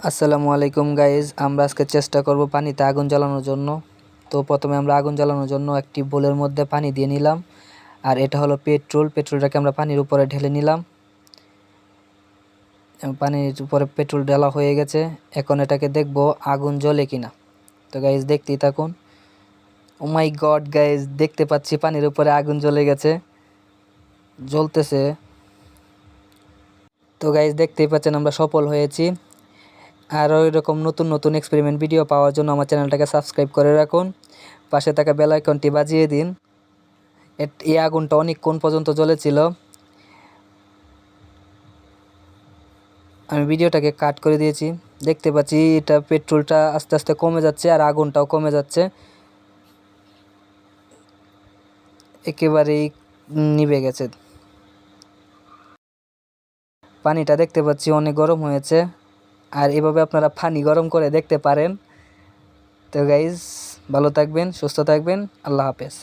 আসসালামু আলাইকুম গাইজ, আমরা আজকে চেষ্টা করব পানিতে আগুন জ্বালানোর জন্য। তো প্রথমে আমরা আগুন জ্বালানোর জন্য একটি বোলের মধ্যে পানি দিয়ে নিলাম। আর এটা হলো পেট্রোলটাকে আমরা পানির উপরে ঢেলে নিলাম। পানির উপরে পেট্রোল ঢালা হয়ে গেছে। এখন এটাকে দেখব আগুন জ্বলে কিনা। তো গাইজ দেখতেই থাকুন। ও মাই গড গাইজ, দেখতে পাচ্ছি পানির উপরে আগুন জ্বলে গেছে, জ্বলতেছে। তো গাইজ দেখতেই পাচ্ছেন আমরা সফল হয়েছি। আরও এরকম নতুন নতুন এক্সপেরিমেন্ট ভিডিও পাওয়ার জন্য আমার চ্যানেলটাকে সাবস্ক্রাইব করে রাখুন, পাশে থাকা বেল আইকনটি বাজিয়ে দিন। এই আগুনটা অনেকক্ষণ পর্যন্ত জ্বলেছিল। আমি ভিডিওটাকে কাট করে দিয়েছি। দেখতে পাচ্ছি এটা পেট্রোলটা আস্তে আস্তে কমে যাচ্ছে আর আগুনটাও কমে যাচ্ছে, একেবারেই নিভে গেছে। পানিটা দেখতে পাচ্ছি অনেক গরম হয়েছে, আর এভাবে আপনারা পানি গরম করে দেখতে পারেন। তো গাইজ, ভালো থাকবেন, সুস্থ থাকবেন, আল্লাহ হাফেজ।